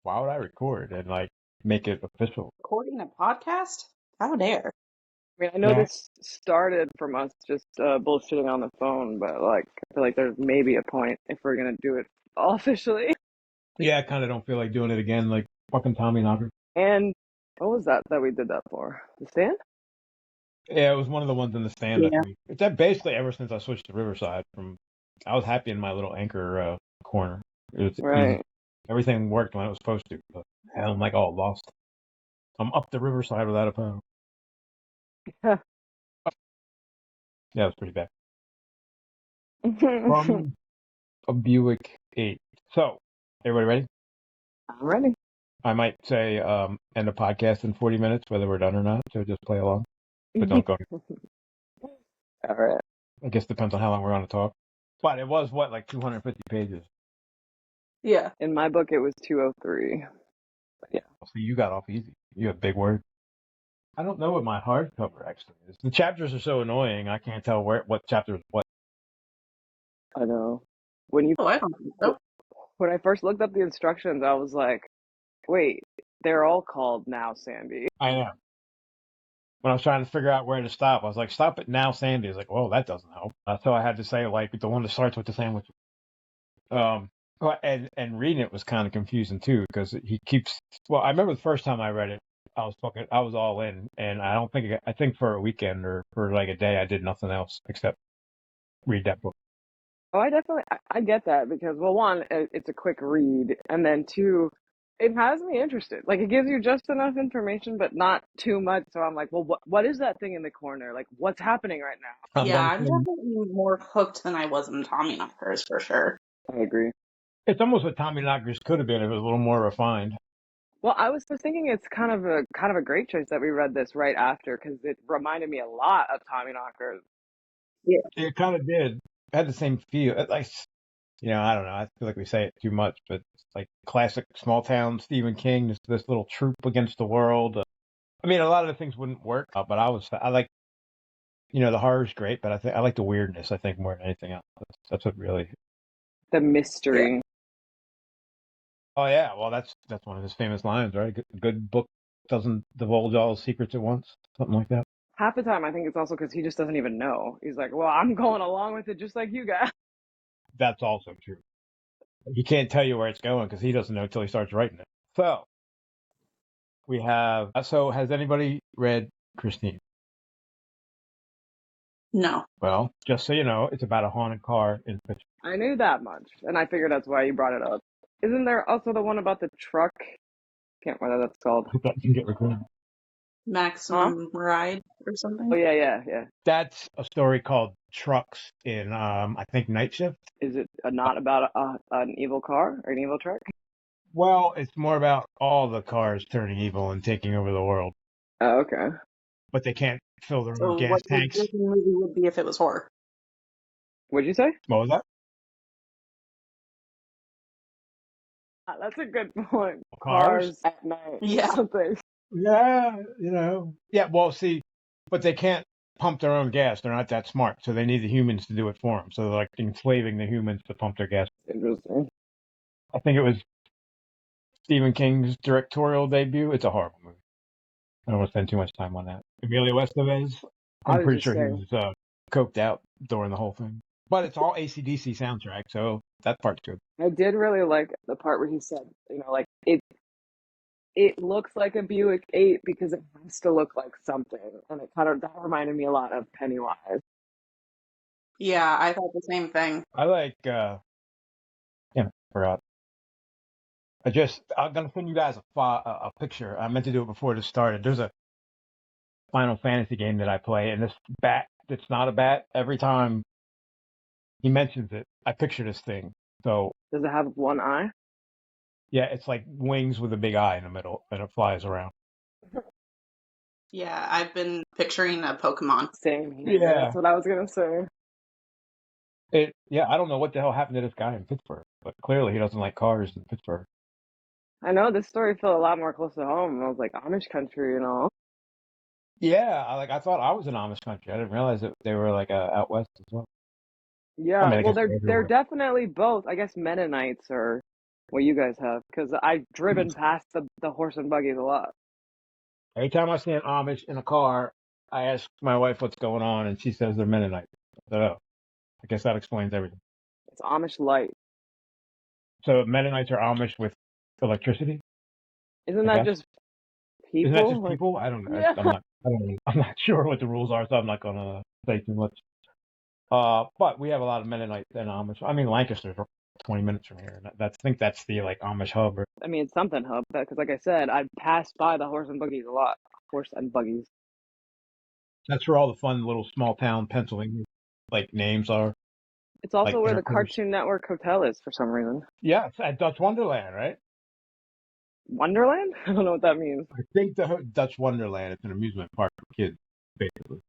Why would I record and like make it official? Recording a podcast? How dare? I mean, I know Yeah. this started from us just bullshitting on the phone, but like, I feel like there's maybe a point if we're gonna do it all officially. Yeah, I kind of don't feel like doing it again, like fucking Tommy Knocker. And what was that we did that for? The stand? Yeah, it was one of the ones in the stand. Yeah. It's that basically ever since I switched to Riverside. I was happy in my little anchor corner. It was Right. easy. Everything worked when it was supposed to. But hell, I'm like all lost. I'm up the Riverside without a phone. Yeah, it was pretty bad. From a Buick 8. So, everybody ready? I'm ready. I might say end the podcast in 40 minutes, whether we're done or not. So just play along, but don't go. All right. I guess it depends on how long we're going to talk. But it was like 250 pages. Yeah. In my book, it was 203. But yeah. So you got off easy. You have big words. I don't know what my hardcover actually is. The chapters are so annoying. I can't tell what chapter is what. I know. When you Oh, I don't think so. when I first looked up the instructions, I was like, wait, they're all called Now Sandy. I know. When I was trying to figure out where to stop, I was like, stop it now, Sandy. I was like, well, that doesn't help. So I had to say like the one that starts with the sandwich. And reading it was kind of confusing too, because he keeps. Well, I remember the first time I read it, I was all in, and I think for a weekend or for like a day, I did nothing else except read that book. Oh, I get that because, well, one, it's a quick read, and then two, it has me interested. Like, it gives you just enough information, but not too much. So I'm like, well, what is that thing in the corner? Like, what's happening right now? Yeah, I'm definitely more hooked than I was in Tommy Knockers for sure. I agree. It's almost what Tommy Knockers could have been if it was a little more refined. Well, I was just thinking it's kind of a great choice that we read this right after because it reminded me a lot of Tommy Knockers. Yeah. It kind of did. It had the same feel. Like, I don't know. I feel like we say it too much, but it's like classic small town Stephen King. This little troop against the world. I mean, a lot of the things wouldn't work, but I like, the horror's great, but I like the weirdness. I think more than anything else. That's what really. The mystery. Yeah. Oh yeah, well that's one of his famous lines, right? Good book doesn't divulge all secrets at once, something like that. Half the time, I think it's also because he just doesn't even know. He's like, well, I'm going along with it just like you guys. That's also true. He can't tell you where it's going because he doesn't know until he starts writing it. So we have. So has anybody read Christine? No. Well, just so you know, it's about a haunted car in Pittsburgh. I knew that much, and I figured that's why you brought it up. Isn't there also the one about the truck? Can't remember what that's called. I hope that can get recorded. Maximum Ride or something? Oh, yeah. That's a story called Trucks in, I think, Night Shift. Is it not about an evil car or an evil truck? Well, it's more about all the cars turning evil and taking over the world. Oh, okay. But they can't fill their own So gas what the tanks. Disney movie would be if it was horror? What'd you say? What was that? That's a good point. Cars? At night. Yeah. Something. Yeah, Yeah, well, see, but they can't pump their own gas. They're not that smart. So they need the humans to do it for them. So they're like enslaving the humans to pump their gas. Interesting. I think it was Stephen King's directorial debut. It's a horrible movie. I don't want to spend too much time on that. Emilio Estevez, I'm pretty sure he was coked out during the whole thing. But it's all AC/DC soundtrack, so that part's good. I did really like the part where he said, like, it looks like a Buick 8 because it has to look like something. And that reminded me a lot of Pennywise. Yeah, I thought the same thing. I like, forgot. I'm going to send you guys a picture. I meant to do it before this started. There's a Final Fantasy game that I play, and this bat, it's not a bat. Every time he mentions it, I picture this thing. So does it have one eye? Yeah, it's like wings with a big eye in the middle, and it flies around. Yeah, I've been picturing a Pokemon. Same here. Yeah. That's what I was going to say. I don't know what the hell happened to this guy in Pittsburgh, but clearly he doesn't like cars in Pittsburgh. I know, this story felt a lot more close to home. I was like, Amish country and all. Yeah, I thought I was in Amish country. I didn't realize that they were like out west as well. Yeah, well, they're definitely both. I guess Mennonites are what you guys have, because I've driven past the horse and buggies a lot. Every time I see an Amish in a car, I ask my wife what's going on, and she says they're Mennonites. I said, oh, I guess that explains everything. It's Amish light. So Mennonites are Amish with electricity, Isn't I that guess. just Isn't that people? just Like, people? I don't know. yeah. I'm not sure what the rules are, so I'm not gonna say too much. But we have a lot of Mennonites and Amish. I mean, Lancaster's 20 minutes from here. I think that's the like Amish hub. I mean, it's something hub, because like I said, I passed by the horse and buggies a lot. Horse and buggies. That's where all the fun little small town Pennsylvania like names are. It's also Like where the intercourse. Cartoon Network hotel is for some reason. Yeah, it's at Dutch Wonderland, right? Wonderland? I don't know what that means. I think the Dutch Wonderland is an amusement park for kids, basically.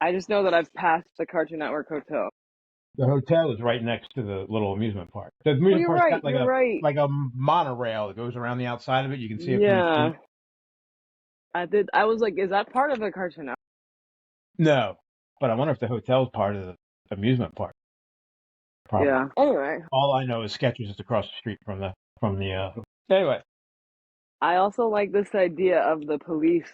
I just know that I've passed the Cartoon Network hotel. The hotel is right next to the little amusement park. The Oh, amusement you're park's right. got You're right. like a monorail that goes around the outside of it. You can see it from the Yeah. street. I was like, is that part of the Cartoon Network? No, but I wonder if the hotel's part of the amusement park. Probably. Yeah. Anyway, All I know is Skechers is across the street from the. Anyway, I also like this idea of the police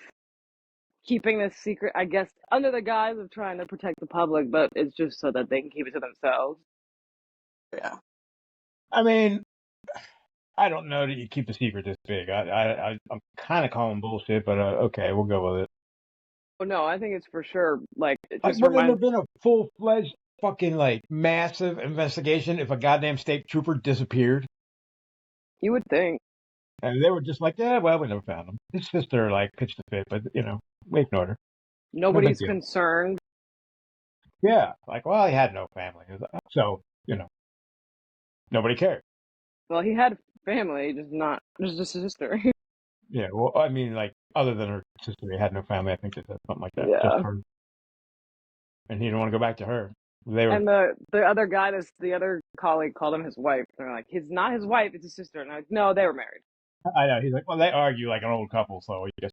keeping this secret, I guess, under the guise of trying to protect the public, but it's just so that they can keep it to themselves. Yeah. I mean, I don't know that you keep a secret this big. I'm kind of calling bullshit, but okay, we'll go with it. Oh no, I think it's for sure, like, it Like, just wouldn't there reminds. been a full-fledged fucking like massive investigation if a goddamn state trooper disappeared? You would think. And they were just like, yeah, well, we never found him. His sister like pitched a fit, but we ignored her. No big Nobody's deal. concerned. Yeah, like, well, he had no family, so nobody cared. Well, he had family, just a sister. Yeah, well, I mean, like, other than her sister, he had no family. I think it said something like that. Yeah. Just her. And he didn't want to go back to her. They were. And the other guy, the other colleague called him his wife. They're like, he's not his wife, it's his sister. And I'm like, no, they were married. I know. He's like, well, they argue like an old couple, so I guess.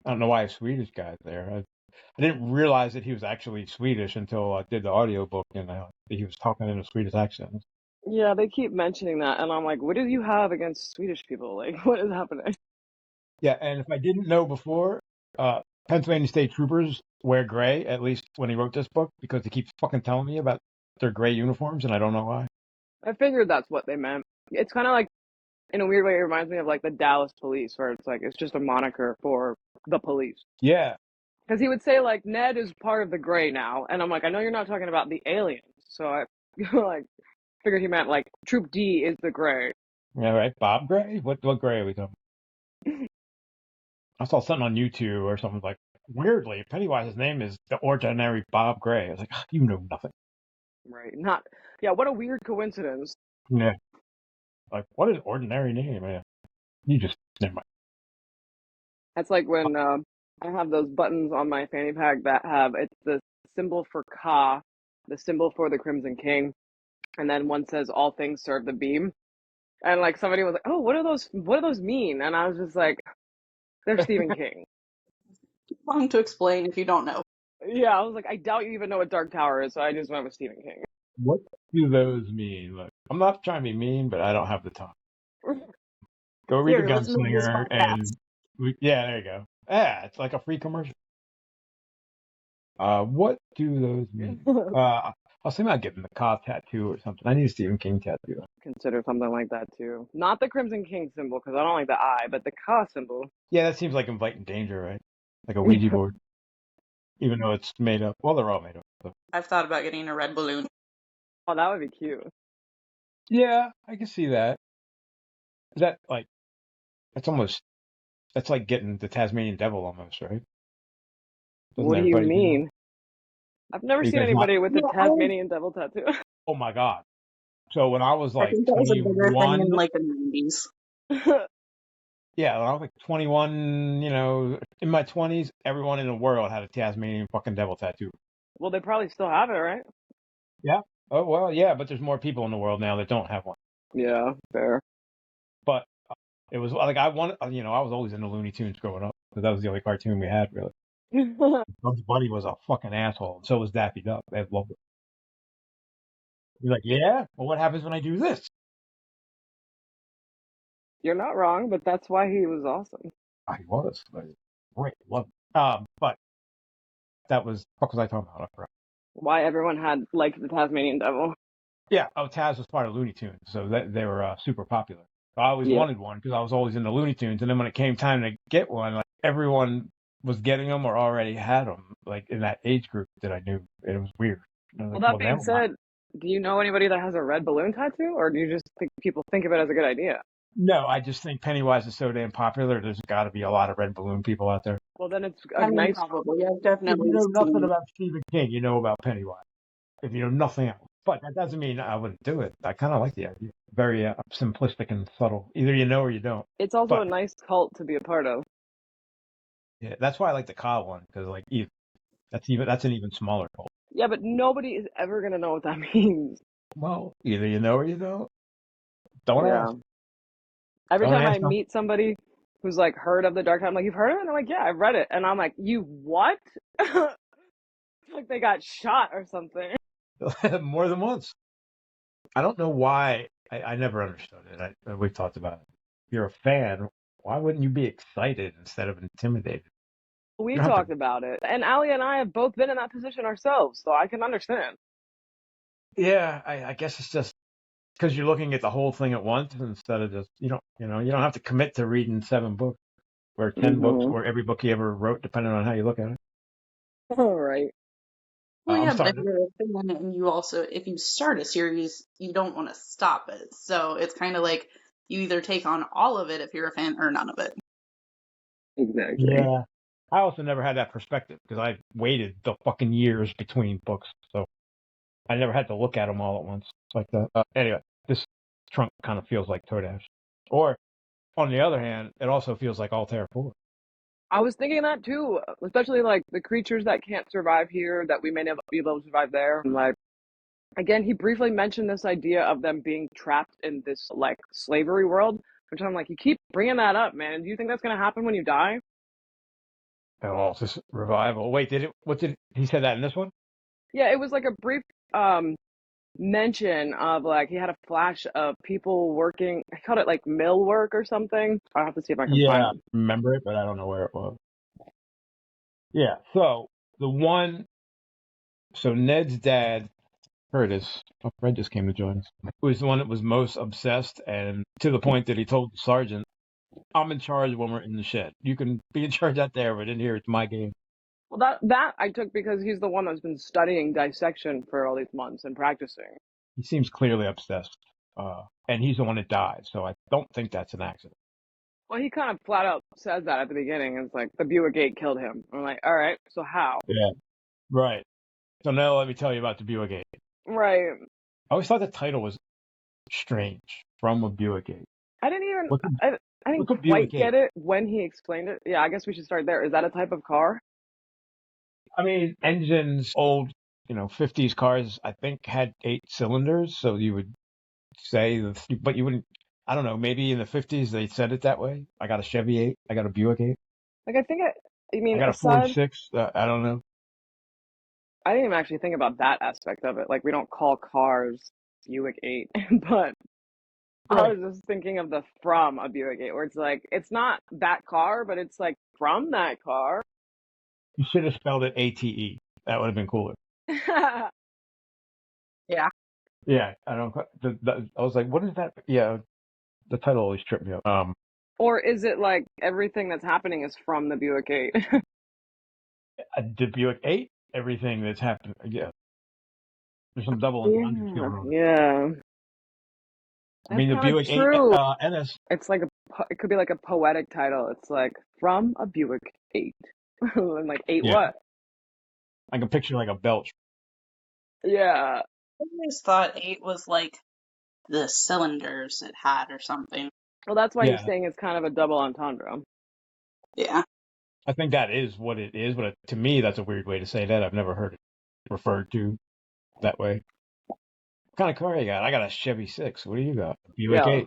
I don't know why a Swedish guy's there. I didn't realize that he was actually Swedish until I did the audiobook, and he was talking in a Swedish accent. Yeah, they keep mentioning that, and I'm like, what do you have against Swedish people? Like, what is happening? Yeah, and if I didn't know before, Pennsylvania State Troopers wear gray, at least when he wrote this book, because he keeps fucking telling me about their gray uniforms, and I don't know why. I figured that's what they meant. It's kind of like, in a weird way, it reminds me of like the Dallas police, where it's like, it's just a moniker for the police. Yeah. Because he would say, like, Ned is part of the gray now, and I'm like, I know you're not talking about the aliens, so I like figured he meant like Troop D is the gray. Yeah, right. Bob Gray? What gray are we talking about? I saw something on YouTube or something like, weirdly, Pennywise's name is the ordinary Bob Gray. I was like, you know nothing. Right. Not. Yeah. What a weird coincidence. Yeah. Like, what is ordinary name, man? You just never mind. That's like when I have those buttons on my fanny pack that have it's the symbol for Ka, the symbol for the Crimson King, and then one says all things serve the beam. And like somebody was like, "Oh, what do those mean?" And I was just like, "They're Stephen King." Fun to explain if you don't know. Yeah, I was like, I doubt you even know what Dark Tower is, so I just went with Stephen King. What do those mean? Look, I'm not trying to be mean, but I don't have the time. Go read Here, The listen to this Gunslinger, and yeah, there you go. Yeah, it's like a free commercial. What do those mean? I was thinking about getting the Ka tattoo or something. I need a Stephen King tattoo. Consider something like that too. Not the Crimson King symbol, because I don't like the eye, but the Ka symbol. Yeah, that seems like inviting danger, right? Like a Ouija board. Even though it's made up. Well, they're all made up. So. I've thought about getting a red balloon. Oh, that would be cute. Yeah, I can see that. Is that like, that's like getting the Tasmanian devil almost, right? What do you mean? I've never seen anybody with the Tasmanian devil tattoo. Oh my God. So when I was like I think that was a bigger 21, thing in like the 90s. yeah, when I was like 21, in my 20s, everyone in the world had a Tasmanian fucking devil tattoo. Well, they probably still have it, right? Yeah. Oh, well, yeah, but there's more people in the world now that don't have one. Yeah, fair. But it was like I was always into Looney Tunes growing up because that was the only cartoon we had, really. Bugs Bunny was a fucking asshole, and so was Daffy Duck. They loved it. You're like, yeah? Well, what happens when I do this? You're not wrong, but that's why he was awesome. I was. Like, great. Love it. But that was, what was I talking about? I forgot. Why everyone had liked the Tasmanian Devil. Yeah. Oh, Taz was part of Looney Tunes, so they were super popular. So I always Yeah. wanted one because I was always into Looney Tunes. And then when it came time to get one, like everyone was getting them or already had them, like in that age group that I knew. It was weird. And I was Well, like, that being never mind. said, do you know anybody that has a red balloon tattoo, or do you just think people think of it as a good idea? No, I just think Pennywise is so damn popular. There's got to be a lot of red balloon people out there. Well, then it's a I mean, nice. probably. I've If definitely you know nothing seen. about Stephen King, you know about Pennywise. If you know nothing else. But that doesn't mean I wouldn't do it. I kind of like the idea. Very simplistic and subtle. Either you know or you don't. It's also But a nice cult to be a part of. yeah, that's why I like the Kyle one because like that's an even smaller cult. Yeah, but nobody is ever gonna know what that means. Well, either you know or you don't. Don't Yeah. ask. Every Don't time I ask them. meet somebody who's like heard of the Dark Knight, I'm like, "You've heard of it?" And they're like, "Yeah, I've read it." And I'm like, "You what?" Like they got shot or something. More than once. I don't know why. I never understood it. We've talked about it. If you're a fan, why wouldn't you be excited instead of intimidated? We You don't have talked to. about it, and Allie and I have both been in that position ourselves, so I can understand. Yeah, I guess it's just because you're looking at the whole thing at once instead of just you don't have to commit to reading 7 books or 10 books Mm-hmm. or every book he ever wrote, depending on how you look at it. All right. Well, I'm yeah, but if starting. you're a fan and you also, if you start a series, you don't want to stop it. So it's kind of like you either take on all of it if you're a fan or none of it. Exactly. Yeah, I also never had that perspective because I waited the fucking years between books, so I never had to look at them all at once like that. Anyway, this trunk kind of feels like Todash, or on the other hand, it also feels like Altair 4. I was thinking that too, especially like the creatures that can't survive here that we may never be able to survive there. And like again, he briefly mentioned this idea of them being trapped in this like slavery world, which I'm like, you keep bringing that up, man. Do you think that's gonna happen when you die? Oh, this revival. Wait, what did he said that in this one? Yeah, it was like a brief mention of like he had a flash of people working. I called it like mill work or something. I'll have to see if I can find Yeah, it. I remember it, but I don't know where it was. Yeah, so the one, so Ned's dad, Curtis, oh, Fred just came to join us, was the one that was most obsessed and to the point that he told the sergeant, I'm in charge when we're in the shed. You can be in charge out there, but in here, it's my game. Well, that I took because he's the one that's been studying dissection for all these months and practicing. He seems clearly obsessed. And he's the one that died, so I don't think that's an accident. Well, he kind of flat out says that at the beginning. It's like the Buick 8 killed him. I'm like, all right, so how? Yeah, right. So now let me tell you about the Buick 8. Right. I always thought the title was strange, From a Buick 8. I didn't even. What's a, I didn't what's a quite Buick 8? get it when he explained it. Yeah, I guess we should start there. Is that a type of car? I mean, engines, old, 50s cars, I think had 8 cylinders. So you would say, but you wouldn't, I don't know, maybe in the 50s they said it that way. I got a Chevy 8. I got a Buick 8. Like I think I I mean, got a Ford aside, 6. I don't know. I didn't even actually think about that aspect of it. Like we don't call cars Buick 8, but I Right. was just thinking of the from a Buick 8, where it's like it's not that car, but it's like from that car. You should have spelled it ATE. That would have been cooler. Yeah. Yeah, I don't. I was like, what is that? Yeah, the title always tripped me up. Or is it like everything that's happening is from the Buick 8? The Buick 8, everything that's happened. Yeah, there's some double entendres going on. Yeah. I mean, the That's kind of Buick 8 true. NS. It's like it could be like a poetic title. It's like from a Buick 8. And like 8 Yeah, what? I can picture like a belch. Yeah. I always thought 8 was like the cylinders it had or something. Well, that's why he's Yeah, saying it's kind of a double entendre. Yeah. I think that is what it is, but to me, that's a weird way to say that. I've never heard it referred to that way. What kind of car you got? I got a Chevy 6. What do you got? Buick Yeah. 8.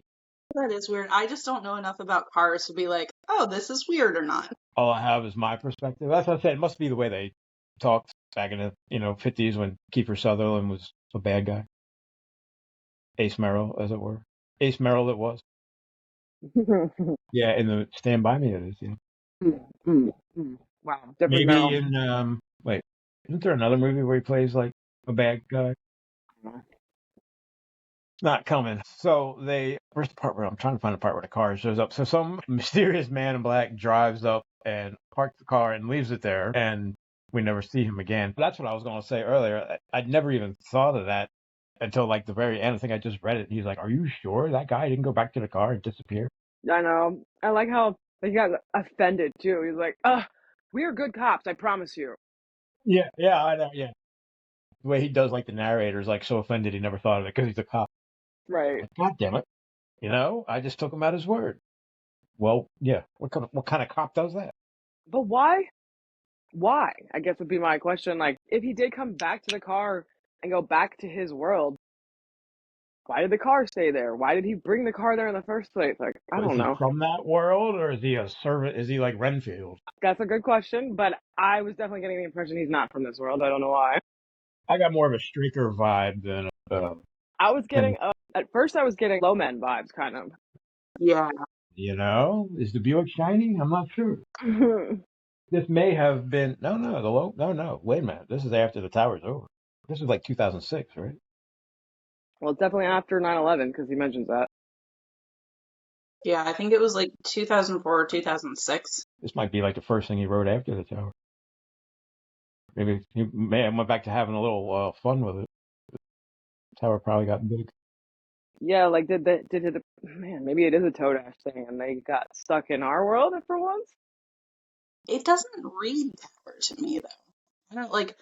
That is weird. I just don't know enough about cars to be like, oh, this is weird or not. All I have is my perspective. That's what I said. It must be the way they talked back in the 50s when Kiefer Sutherland was a bad guy. Ace Merrill, as it were. Ace Merrill, it was. Yeah, in the Stand By Me, it is. Yeah. Wow, different Maybe Meryl. in wait, isn't there another movie where he plays like a bad guy? Not coming. So where's the part where I'm trying to find the part where the car shows up? So some mysterious man in black drives up and parks the car and leaves it there, and we never see him again. That's what I was going to say earlier. I'd never even thought of that until like the very end. I think I just read it. He's like, "Are you sure that guy didn't go back to the car and disappear?" I know. I like how he got offended too. He's like, we are good cops, I promise you. Yeah, yeah, I know. Yeah, the way he does like the narrator's like so offended he never thought of it because he's a cop. Right. Like, God damn it! I just took him at his word. Well, yeah. What kind of cop does that? But why? Why? I guess would be my question. Like, if he did come back to the car and go back to his world, why did the car stay there? Why did he bring the car there in the first place? Like, I Is don't he know. from that world, or is he a servant? Is he like Renfield? That's a good question, but I was definitely getting the impression he's not from this world. I don't know why. I got more of a streaker vibe than I was him. getting, at first I was getting low man vibes, kind of. Yeah. Is the Buick shiny? I'm not sure. This may have been no. Wait a minute. This is after the tower's over. This is like 2006, right? Well, it's definitely after 9/11 because he mentions that. Yeah, I think it was like 2004 or 2006. This might be like the first thing he wrote after the tower. Maybe he may have went back to having a little fun with it. The tower probably got big. Yeah, like man, maybe it is a Toadash thing and they got stuck in our world for once? It doesn't read Tower to me though. I don't like.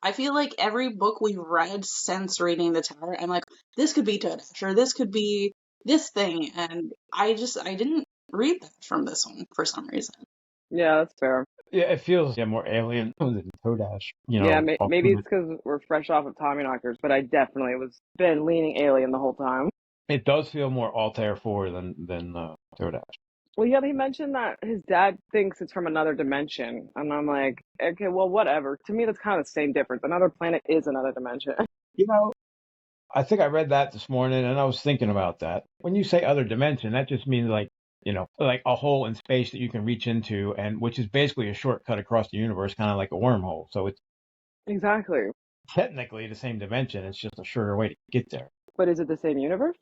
I feel like every book we've read since reading the Tower, I'm like, this could be Toadash or this could be this thing, and I didn't read that from this one for some reason. Yeah, that's fair. Yeah, it feels more alien than Toadash. Yeah, maybe it's because we're fresh off of Tommyknockers, but I definitely was been leaning alien the whole time. It does feel more Altair 4 than Toadash. Well, yeah, he mentioned that his dad thinks it's from another dimension, and I'm like, okay, well, whatever. To me, that's kind of the same difference. Another planet is another dimension. You know, I think I read that this morning, and I was thinking about that. When you say other dimension, that just means like like a hole in space that you can reach into, and which is basically a shortcut across the universe, kind of like a wormhole. So it's Exactly. technically the same dimension. It's just a shorter way to get there. But is it the same universe?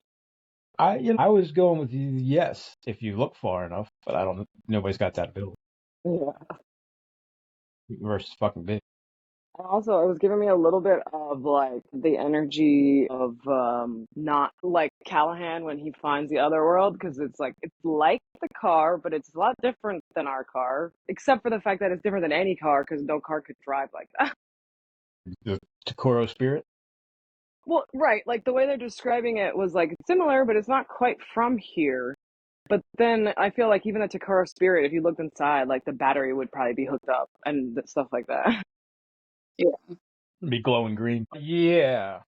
I was going with yes if you look far enough, but I don't. Nobody's got that ability. Yeah. The universe is fucking big. And also, it was giving me a little bit of like the energy of not like Callahan when he finds the other world, because it's like the car, but it's a lot different than our car, except for the fact that it's different than any car because no car could drive like that. The Takoro spirit. Well, right, like the way they're describing it was like similar, but it's not quite from here. But then I feel like even the Takara Spirit, if you looked inside, like the battery would probably be hooked up and stuff like that. Yeah. Be glowing green. Yeah.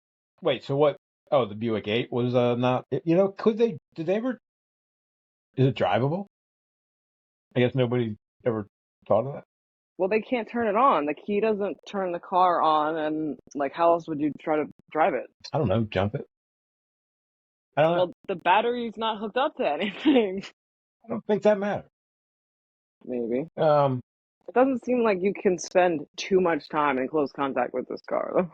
Wait. So what? Oh, the Buick 8 was not. Could they? Did they ever? Is it drivable? I guess nobody ever thought of that. Well, they can't turn it on. The key doesn't turn the car on, and like, how else would you try to drive it? I don't know. Jump it. I don't know. Well, the battery's not hooked up to anything. I don't think that matters. Maybe. Um. It doesn't seem like you can spend too much time in close contact with this car.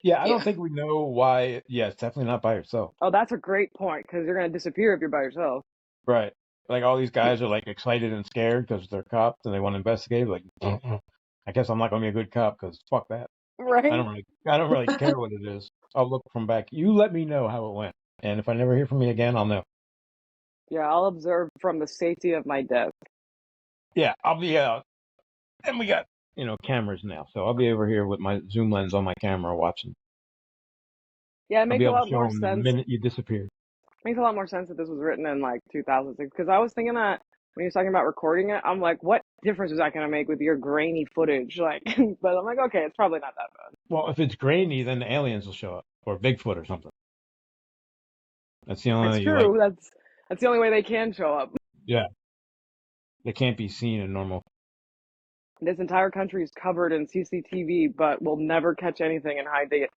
Yeah, I don't Yeah. think we know why. Yeah, it's definitely not by yourself. Oh, that's a great point, because you're going to disappear if you're by yourself. Right. Like all these guys are like excited and scared because they're cops and they want to investigate. Like, I guess I'm not going to be a good cop because fuck that. Right? I don't really care what it is. I'll look from back. You let me know how it went, and if I never hear from you again, I'll know. Yeah, I'll observe from the safety of my desk. Yeah, I'll be out. And we got cameras now, so I'll be over here with my zoom lens on my camera watching. Yeah, it I'll makes be a able to lot show more them the sense. minute you disappear. Makes a lot more sense that this was written in like 2006, because I was thinking that when he was talking about recording it, I'm like, what difference is that going to make with your grainy footage? Like, but I'm like, okay, it's probably not that bad. Well, if it's grainy, then the aliens will show up, or Bigfoot or something. That's the only It's way true. That's the only way they can show up. yeah, they can't be seen in normal. This entire country is covered in CCTV, but we'll never catch anything and hide it.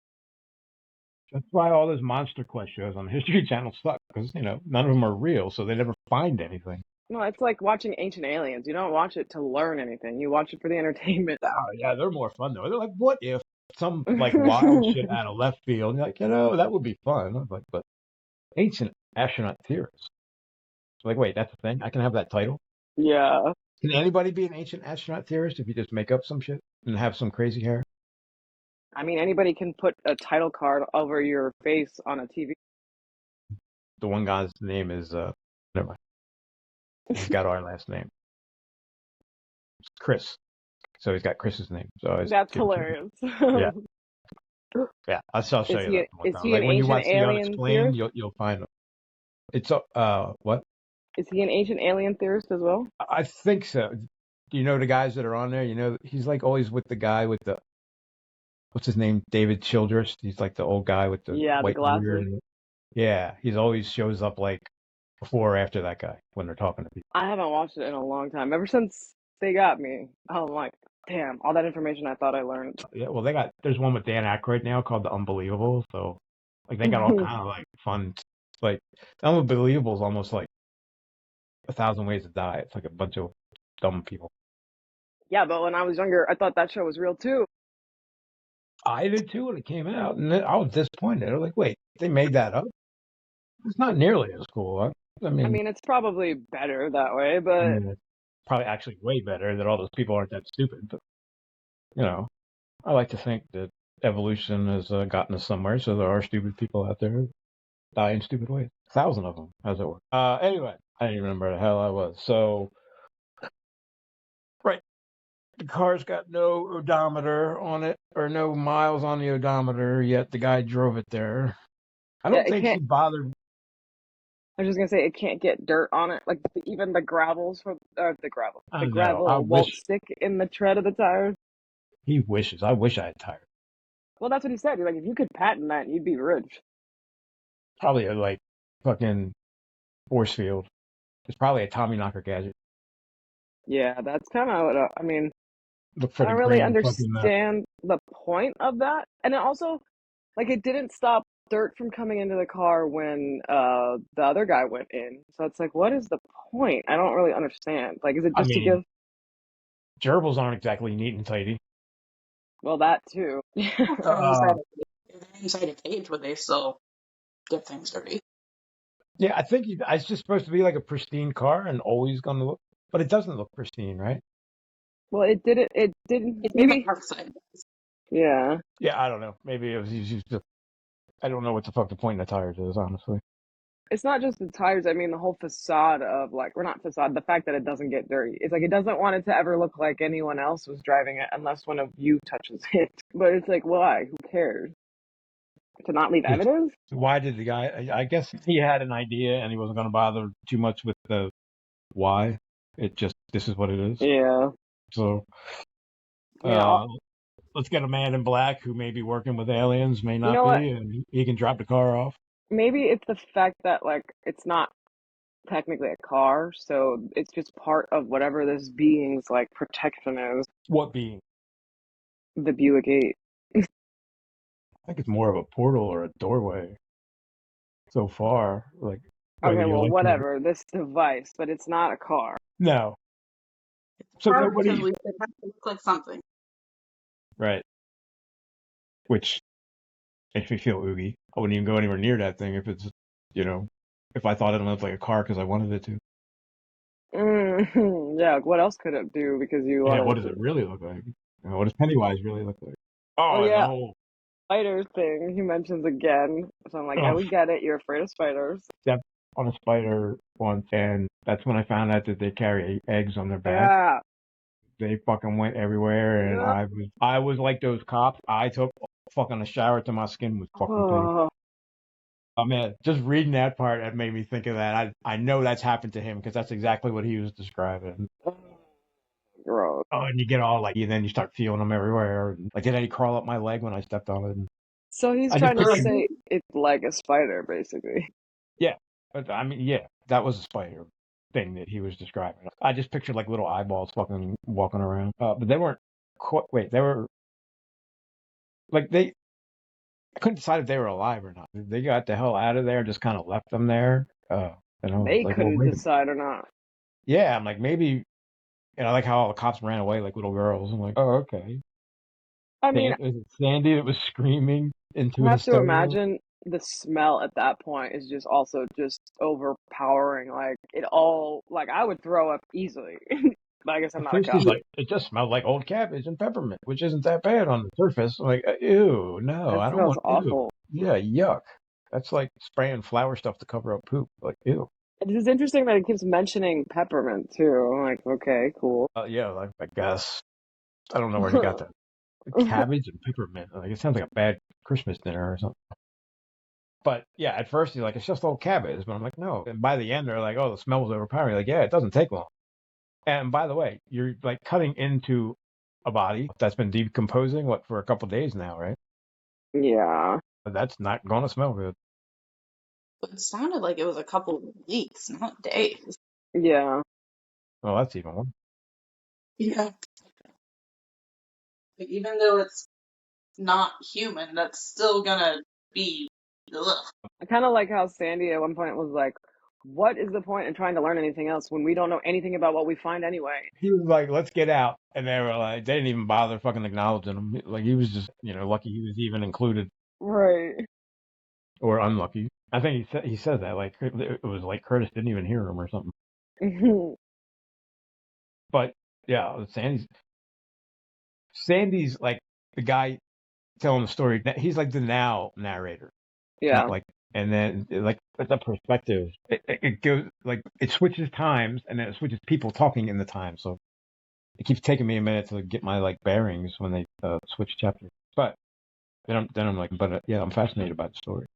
That's why all those Monster Quest shows on the History Channel suck, because, none of them are real, so they never find anything. No, it's like watching Ancient Aliens. You don't watch it to learn anything. You watch it for the entertainment. Oh, yeah, they're more fun, though. They're like, what if some, like, wild shit out of left field? And you're like, that would be fun. I was like, but ancient astronaut theorists. Like, wait, that's a thing? I can have that title? Yeah. Can anybody be an ancient astronaut theorist if you just make up some shit and have some crazy hair? I mean, anybody can put a title card over your face on a TV. The one guy's name is, never mind. He's got our last name. It's Chris. So he's got Chris's name. So That's hilarious. Yeah. Yeah, I'll show you that one Is time. he Like an when you ancient watch The alien Unexplained, theorist? you'll find him. It's what? Is he an ancient alien theorist as well? I think so. Do you know the guys that are on there? He's like always with the guy with the what's his name? David Childress. He's like the old guy with the Yeah, the white glasses. beard. Yeah, he's always shows up like before or after that guy when they're talking to people. I haven't watched it in a long time. Ever since they got me, I'm like, damn, all that information I thought I learned. Yeah, well, there's one with Dan Aykroyd now called The Unbelievable. So like they got all kind of like fun, like The Unbelievable is almost like 1,000 Ways to Die. It's like a bunch of dumb people. Yeah, but when I was younger, I thought that show was real too. I did too when it came out, and then I was disappointed. I was like, wait, they made that up? It's not nearly as cool. I I mean, mean, it's probably better that way, but it's probably actually way better that all those people aren't that stupid. But, I like to think that evolution has gotten us somewhere, so there are stupid people out there who die in stupid ways. 1,000 of them, as it were. Anyway, I don't even remember the hell I was. So, right. The car's got no odometer on it, or no miles on the odometer, yet the guy drove it there. I don't think he bothered. I was just gonna say it can't get dirt on it, like even the gravels from the I know. gravel I won't wish stick in the tread of the tires. he wishes. I wish I had tires. Well, that's what he said. He's like, if you could patent that, you'd be rich. Probably a like fucking force field. It's probably a Tommyknocker gadget. Yeah, that's kind of what I mean. Look for I the don't really green fucking. understand the point of that, and it also, like, it didn't stop dirt from coming into the car when the other guy went in. So it's like, what is the point? I don't really understand. Like, is it I just to mean, give? gerbils aren't exactly neat and tidy. Well, that too. If they're inside a cage, would they still get things dirty? Yeah, I think it's just supposed to be like a pristine car and always going to look, but it doesn't look pristine, right? Well, it didn't. It didn't. It's Maybe. the dark side. Yeah. Yeah, I don't know. Maybe it was used to. I don't know what the fuck the point of the tires is, honestly. It's not just the tires. I mean, the whole facade of, like, or not facade, the fact that it doesn't get dirty. It's like it doesn't want it to ever look like anyone else was driving it unless one of you touches it. But it's like, why? Who cares? To not leave evidence? Why did the guy? I guess he had an idea and he wasn't going to bother too much with the why. This is what it is. Yeah. So, Yeah. let's get a man in black who may be working with aliens, may not know what? be, and he can drop the car off. Maybe it's the fact that, like, it's not technically a car, so it's just part of whatever this being's, like, protection is. What being? The Buick 8. I think it's more of a portal or a doorway. So far, like. Okay, well, whatever, this device, but it's not a car. No. So nobody. It has to look like something. Right. Which makes me feel oogie. I wouldn't even go anywhere near that thing if it's, if I thought it looked like a car because I wanted it to. Yeah, what else could it do because you Yeah, wanted what does it really look like? What does Pennywise really look like? Oh, yeah. the whole spider thing he mentions again. So I'm like, yeah, we get it. You're afraid of spiders. Stepped on a spider once, and that's when I found out that they carry eggs on their back. Yeah. They fucking went everywhere, and I was like those cops. I took fucking a shower till my skin was fucking pink. I mean, just reading that part, that made me think of that. I know that's happened to him because that's exactly what he was describing. Gross. Oh, and you get all like, and then you start feeling them everywhere. Like, did he crawl up my leg when I stepped on it? So he's trying to say it's like a spider, basically. Yeah, but I mean, yeah, that was a spider thing that he was describing. I just pictured like little eyeballs fucking walking around. But they weren't. They were like I couldn't decide if they were alive or not. They got the hell out of there, just kind of left them there. And I was They like, well, couldn't wait. decide or not. Yeah, I'm like, maybe, I like how all the cops ran away like little girls. I'm like, oh, okay. I mean, Was it Sandy that was screaming into I have to hysteria? imagine the smell at that point is just also just overpowering. Like it all, like I would throw up easily. But I guess I'm At not a first, cop. he's like, it just smelled like old cabbage and peppermint, which isn't that bad on the surface. I'm like, ew, no, That I don't smells want ew. awful. Yeah, yuck. That's like spraying flour stuff to cover up poop. Like, ew. It is interesting that it keeps mentioning peppermint too. I'm like, okay, cool. Yeah, like, I guess. I don't know where he got that. Cabbage and peppermint. Like, it sounds like a bad Christmas dinner or something. But yeah, at first, he's like, it's just old cabbage. But I'm like, no. And by the end, they're like, oh, the smell was overpowering. Like, yeah, it doesn't take long. And by the way, you're like cutting into a body that's been decomposing, what, for a couple days now, right? Yeah. That's not going to smell good. But it sounded like it was a couple of weeks, not days. Yeah. Well, that's even worse. Yeah. Like, even though it's not human, that's still gonna be. Ugh. I kind of like how Sandy at one point was like, what is the point in trying to learn anything else when we don't know anything about what we find anyway? He was like, let's get out. And they were like, they didn't even bother fucking acknowledging him. Like, he was just, lucky he was even included Right. or unlucky. I think he said that, like, it was like Curtis didn't even hear him or something. But yeah, Sandy's like the guy telling the story. He's like the now narrator, Yeah. not like, and then like the perspective. It goes like it switches times and then it switches people talking in the time. So it keeps taking me a minute to get my like bearings when they switch chapters. But then I'm like, yeah, I'm fascinated by the story.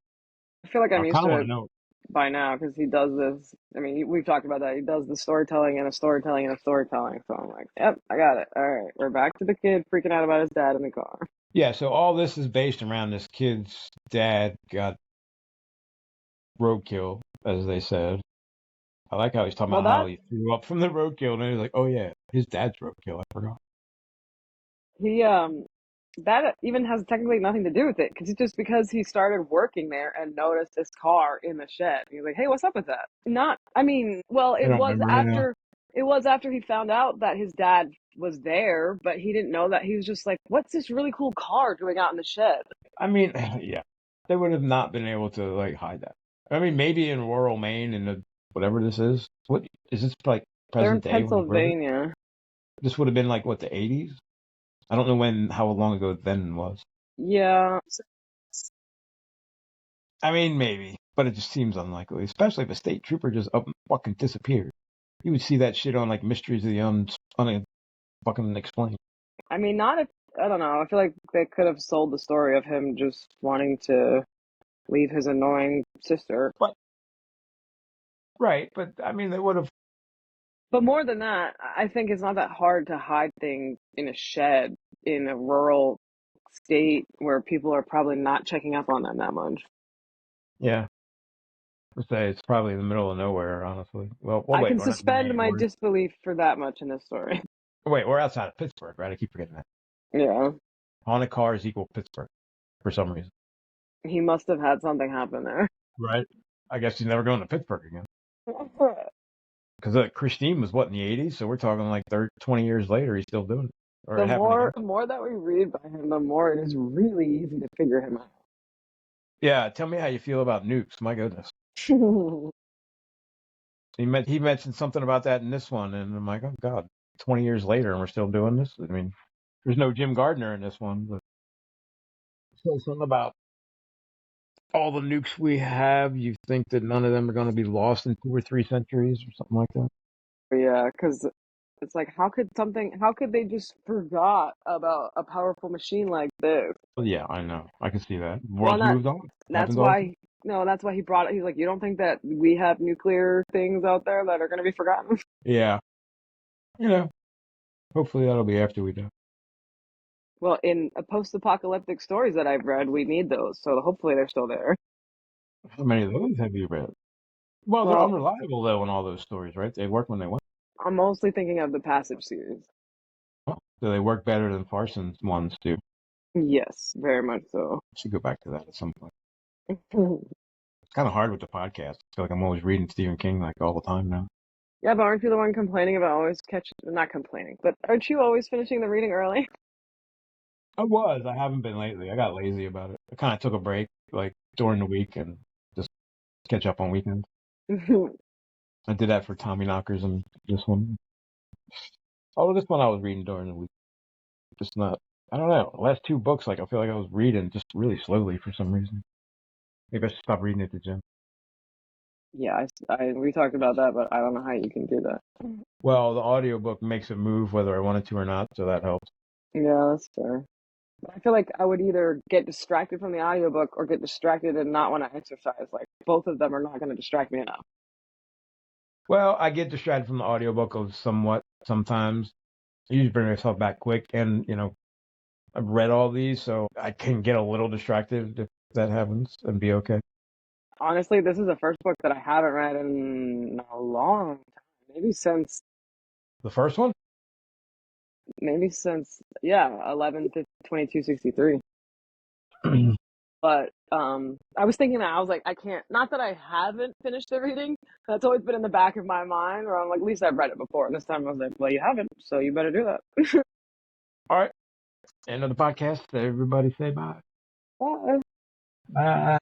I feel like I'm I used kind of to want it to know. by now because he does this. I mean, we've talked about that. He does the storytelling and a storytelling and a storytelling. So I'm like, yep, I got it. All right, we're back to the kid freaking out about his dad in the car. Yeah, so all this is based around this kid's dad got roadkill, as they said. I like how he's talking Well, about how that he threw up from the roadkill, and then he's like, "Oh yeah, his dad's roadkill." I forgot. he that even has technically nothing to do with it because it's just because he started working there and noticed this car in the shed. He's like, "Hey, what's up with that?" Not, I mean, well, I don't remember now. it was after he found out that his dad was there, but he didn't know that. He was just like, "What's this really cool car doing out in the shed?" I mean, yeah, they would have not been able to like hide that. I mean, maybe in rural Maine, in the whatever this is. What is this like They're in present day when he wrote it? Pennsylvania. This would have been like what, the 80s? I don't know how long ago then was. Yeah, I mean, maybe, but it just seems unlikely, especially if a state trooper just up and fucking disappeared. You would see that shit on like Mysteries of the fucking explained. I mean, not if I don't know. I feel like they could have sold the story of him just wanting to leave his annoying sister. But right, but I mean, they would have. But more than that, I think it's not that hard to hide things in a shed in a rural state where people are probably not checking up on them that much. Yeah, let's say it's probably in the middle of nowhere, honestly. Well, I wait, can we're not in suspend Maine. my disbelief for that much in this story. We're outside of Pittsburgh, right? I keep forgetting that. Yeah. Haunted cars equal Pittsburgh for some reason. He must have had something happen there. Right. I guess he's never going to Pittsburgh again. Because Christine was what, in the 80s? So we're talking like 20 years later, he's still doing it. Or The it happened again. more that we read by him, the more it is really easy to figure him out. Yeah, tell me how you feel about nukes. My goodness. He mentioned something about that in this one, and I'm like, oh God, 20 years later, and we're still doing this. I mean, there's no Jim Gardner in this one, but it says something about all the nukes we have. You think that none of them are going to be lost in 2 or 3 centuries or something like that? Yeah, because it's like, how could they just forgot about a powerful machine like this? Well, yeah, I know. I can see that. Well, World's moved on. that's Happens all the time. why, no, that's why he brought it. He's like, you don't think that we have nuclear things out there that are going to be forgotten? Yeah. Hopefully that'll be after we die. Well, in post-apocalyptic stories that I've read, we need those, so hopefully they're still there. How many of those have you read? Well, they're Well, unreliable, though, in all those stories, right? They work when they want. I'm mostly thinking of the Passage series. So they work better than Parsons ones do. Yes, very much so. Should go back to that at some point. It's kind of hard with the podcast. I feel like I'm always reading Stephen King like all the time now. Yeah, but aren't you the one complaining about always not complaining, but aren't you always finishing the reading early? I haven't been lately. I got lazy about it. I kind of took a break like during the week and just catch up on weekends. I did that for Tommy Knockers and this one. Oh, this one I was reading during the week. Just not. I don't know. The last two books, like I feel like I was reading just really slowly for some reason. Maybe I should stop reading at the gym. Yeah, we talked about that, but I don't know how you can do that. Well, the audiobook makes it move whether I wanted to or not, so that helps. Yeah, that's fair. But I feel like I would either get distracted from the audiobook or get distracted and not want to exercise. Like both of them are not going to distract me enough. Well, I get distracted from the audiobook somewhat sometimes. I usually bring myself back quick, and I've read all these, so I can get a little distracted if that happens and be okay. Honestly, this is the first book that I haven't read in a long time. The first one? Maybe since, yeah, 11/22/63. But I was thinking that I was like, I can't. Not that I haven't finished the reading. That's always been in the back of my mind. Where I'm like, at least I've read it before. And this time I was like, well, you haven't, so you better do that. All right. End of the podcast. Everybody say bye. Bye. Bye.